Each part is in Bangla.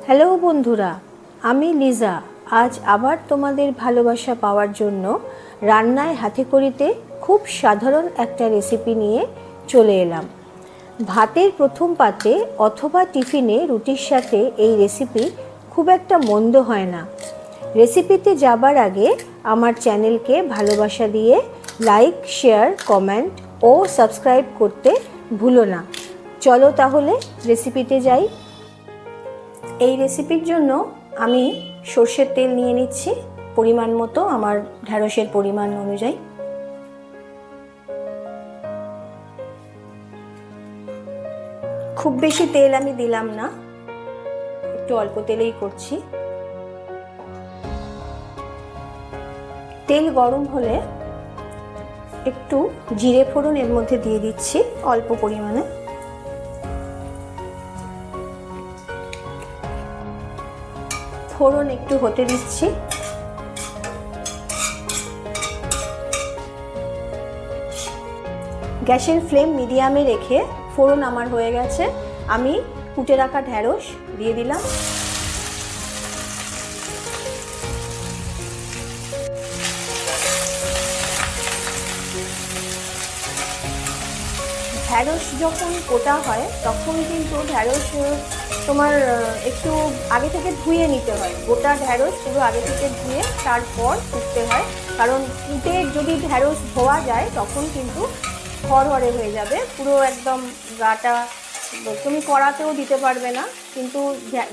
হ্যালো বন্ধুরা, আমি লিজা। আজ আবার তোমাদের ভালোবাসা পাওয়ার জন্য রান্নায় হাতেখড়িতে খুব সাধারণ একটা রেসিপি নিয়ে চলে এলাম। ভাতের প্রথম পাতে অথবা টিফিনে রুটির সাথে এই রেসিপি খুব একটা মন্দ হয় না। রেসিপিতে যাবার আগে আমার চ্যানেলকে ভালোবাসা দিয়ে লাইক, শেয়ার, কমেন্ট ও সাবস্ক্রাইব করতে ভুলো না। চলো তাহলে রেসিপিতে যাই। এই রেসিপির জন্য আমি সর্ষের তেল নিয়ে নিচ্ছি পরিমাণ মতো, আমার ঢ্যাঁড়সের পরিমাণ অনুযায়ী। খুব বেশি তেল আমি দিলাম না, একটু অল্প তেলেই করছি। তেল গরম হলে একটু জিরে ফোড়ন এর মধ্যে দিয়ে দিচ্ছি অল্প পরিমাণে। ফোড়ন একটু হতে দিচ্ছি। গ্যাসের ফ্লেম মিডিয়ামে রেখে ফোড়ন আমার হয়ে গেছে। আমি কুটে রাখা ঢ্যাঁড়স দিয়ে দিলাম। ঢ্যাঁড়স যখন কোটা হয় তখন কিন্তু ঢ্যাঁড়স তোমার একটু আগে থেকে ধুয়ে নিতে হয়। গোটা ঢ্যাঁড়স পুরো আগে থেকে ধুয়ে তারপর কুটতে হয়, কারণ কুটে যদি ঢ্যাঁড়স ধোয়া যায় তখন কিন্তু খড়খড়ে হয়ে যাবে, পুরো একদম গাটা তুমি কড়াতেও দিতে পারবে না। কিন্তু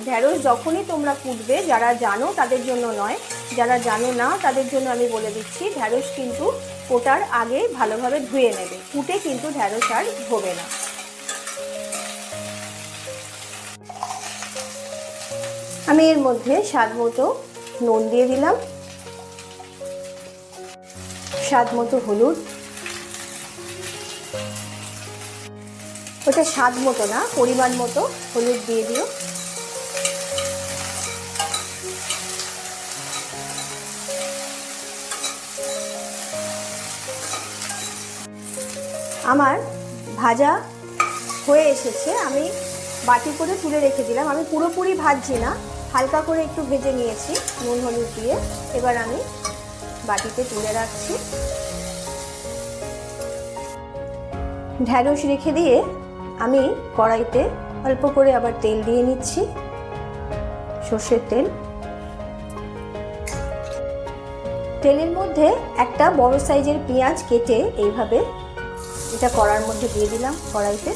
ঢ্যাঁড়স যখনই তোমরা কুটবে, যারা জানো তাদের জন্য নয়, যারা জানো না তাদের জন্য আমি বলে দিচ্ছি, ঢ্যাঁড়স কিন্তু কোটার আগে ভালোভাবে ধুয়ে নেবে, কুটে কিন্তু ঢ্যাঁড়স আর ধোবে না। আমি এর মধ্যে স্বাদ মতো নুন দিয়ে দিলাম, স্বাদ মতো হলুদ, ওটা স্বাদ মতো না, পরিমাণ মতো হলুদ দিয়ে দিও। আমার ভাজা হয়ে এসেছে, আমি বাটি করে তুলে রেখে দিলাম। আমি পুরোপুরি ভাজছি না, হালকা করে একটু ভেজে নিয়েছি নুন হলুদ দিয়ে। এবার আমি বাটিতে তুলে রাখছি। ঢ্যাঁড়স রেখে দিয়ে আমি কড়াইতে অল্প করে আবার তেল দিয়ে নিচ্ছি, সর্ষের তেল। তেলের মধ্যে একটা বড় সাইজের পেঁয়াজ কেটে এইভাবে এটা কড়ার মধ্যে দিয়ে দিলাম কড়াইতে।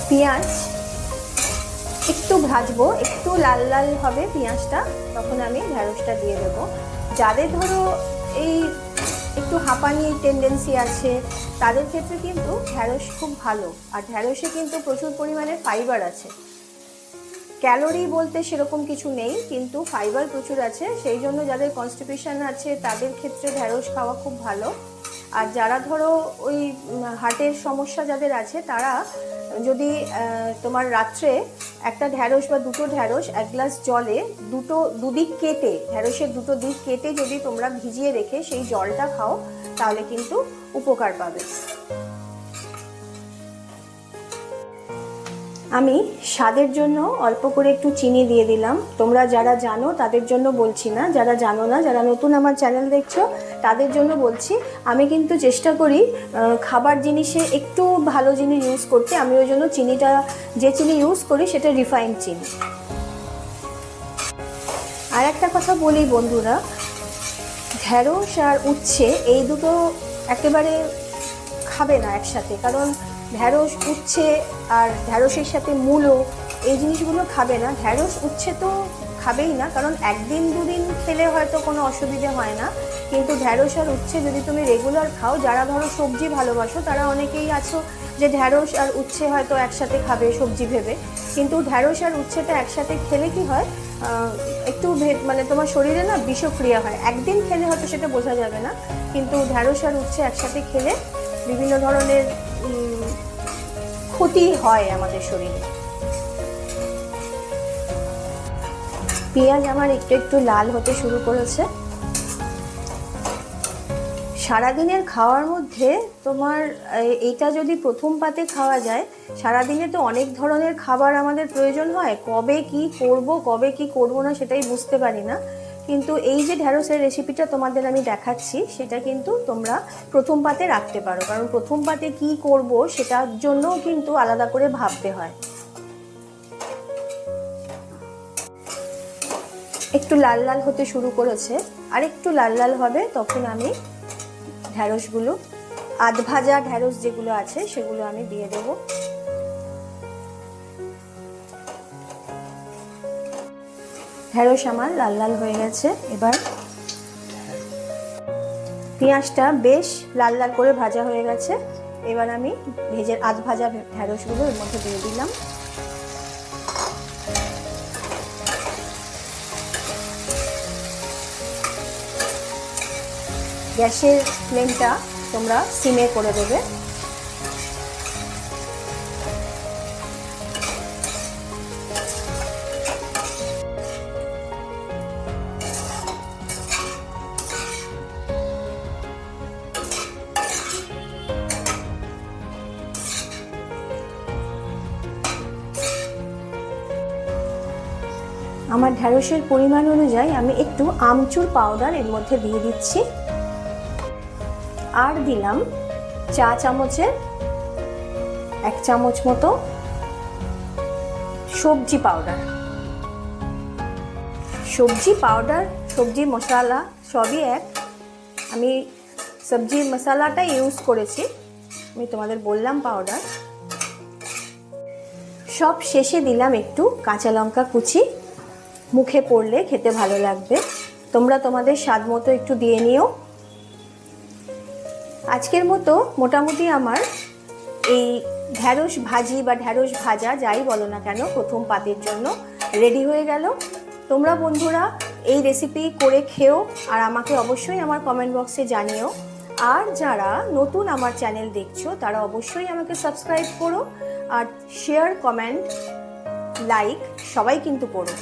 পেঁয়াজ একটু ভাজবো, একটু লাল লাল হবে পেঁয়াজটা, তখন আমি ঢ্যাঁড়সটা দিয়ে দেবো। যাদের ধরো এই একটু হাঁপানি টেন্ডেন্সি আছে তাদের ক্ষেত্রে কিন্তু ঢ্যাঁড়স খুব ভালো। আর ঢ্যাঁড়সে কিন্তু প্রচুর পরিমাণে ফাইবার আছে। ক্যালোরি বলতে সেরকম কিছু নেই, কিন্তু ফাইবার প্রচুর আছে, সেই জন্য যাদের কনস্টিপেশন আছে তাদের ক্ষেত্রে ঢ্যাঁড়স খাওয়া খুব ভালো। আর যারা ধরো ওই হার্টের সমস্যা যাদের আছে, তারা যদি তোমার রাত্রে একটা ঢ্যাঁড়স বা দুটো ঢ্যাঁড়স এক গ্লাস জলে দুদিক কেটে, ঢ্যাঁড়সের দুটো দিক কেটে যদি তোমরা ভিজিয়ে রেখে সেই জলটা খাও, তাহলে কিন্তু উপকার পাবে। আমি স্বাদের জন্য অল্প করে একটু চিনি দিয়ে দিলাম। তোমরা যারা জানো তাদের জন্য বলছি না, যারা জানো না, যারা নতুন আমার চ্যানেল দেখছো তাদের জন্য বলছি। আমি কিন্তু চেষ্টা করি খাবার জিনিসে একটু ভালো জিনিস ইউজ করতে। আমি ওই জন্য চিনিটা, যে চিনি ইউজ করি সেটা রিফাইন্ড চিনি। আর একটা কথা বলি বন্ধুরা, ঢ্যাঁড়স আর উচ্ছে এই দুটো একেবারে খাবে না একসাথে, কারণ ঢ্যাঁড়স উচ্ছে আর ঢ্যাঁড়সের সাথে মূলো এই জিনিসগুলো খাবে না। ঢ্যাঁড়স উচ্ছে তো খাবেই না, কারণ একদিন দুদিন খেলে হয়তো কোনো অসুবিধে হয় না, কিন্তু ঢ্যাঁড়স আর উচ্ছে যদি তুমি রেগুলার খাও, যারা ধরো সবজি ভালোবাসো তারা অনেকেই আছো যে ঢ্যাঁড়স আর উচ্ছে হয়তো একসাথে খাবে সবজি ভেবে, কিন্তু ঢ্যাঁড়স আর উচ্ছেটা একসাথে খেলে কি হয়, একটু মানে তোমার শরীরে না বিষক্রিয়া হয়। একদিন খেলে হয়তো সেটা বোঝা যাবে না, কিন্তু ঢ্যাঁড়স আর উচ্ছে একসাথে খেলে বিভিন্ন ধরনের ক্ষতি হয় আমাদের শরীরে। পেঁয়াজ আমার একটু একটু লাল হতে শুরু করেছে। সারাদিনের খাওয়ার মধ্যে তোমার এইটা যদি প্রথম পাতে খাওয়া যায়, সারাদিনে তো অনেক ধরনের খাবার আমাদের প্রয়োজন হয়, কবে কি করব কবে কি করব না সেটাই বুঝতে পারি না। কিন্তু এই যে ঢ্যাঁড়সের রেসিপিটা তোমাদের আমি দেখাচ্ছি, সেটা কিন্তু তোমরা প্রথম পাতে রাখতে পারো, কারণ প্রথম পাতে কি করব সেটার জন্যও কিন্তু আলাদা করে ভাবতে হয়। একটু লাল লাল হতে শুরু করেছে, আর একটু লাল লাল হবে তখন আমি ঢ্যাঁড়সগুলো, আধ ভাজা ঢ্যাঁড়স যেগুলো আছে সেগুলো আমি দিয়ে দেব। ঢ্যাঁড়স আমার লাল লাল হয়ে গেছে। এবার পেঁয়াজটা বেশ লাল লাল করে ভাজা হয়ে গেছে। এবার আমি আধ ভাজা ঢ্যাঁড়সগুলো এর মধ্যে দিয়ে দিলাম। গ্যাসের ফ্লেমটা তোমরা সিমে করে দেবে। আমার ঢ্যাঁড়সের পরিমাণ অনুযায়ী আমি একটু আমচুর পাউডার এর মধ্যে দিয়ে দিচ্ছি, আর দিলাম চা চামচের 1 চামচ মতো সবজি পাউডার। সবজি পাউডার, সবজি মশলা সবই এক, আমি সবজি মশলাটা ইউজ করেছি, আমি তোমাদের বললাম পাউডার। সব শেষে দিলাম একটু কাঁচা লঙ্কা কুচি, মুখে পড়লে খেতে ভালো লাগবে, তোমরা তোমাদের স্বাদ মতো একটু দিয়ে নিও। আজকের মতো মোটামুটি আমার এই ঢ্যাঁড়স ভাজি বা ঢ্যাঁড়স ভাজা যাই বলো না কেন প্রথম পাতের জন্য রেডি হয়ে গেল। তোমরা বন্ধুরা এই রেসিপি করে খেও, আর আমাকে অবশ্যই আমার কমেন্ট বক্সে জানিও। আর যারা নতুন আমার চ্যানেল দেখছো তারা অবশ্যই আমাকে সাবস্ক্রাইব করো, আর শেয়ার, কমেন্ট, লাইক সবাই কিন্তু করো।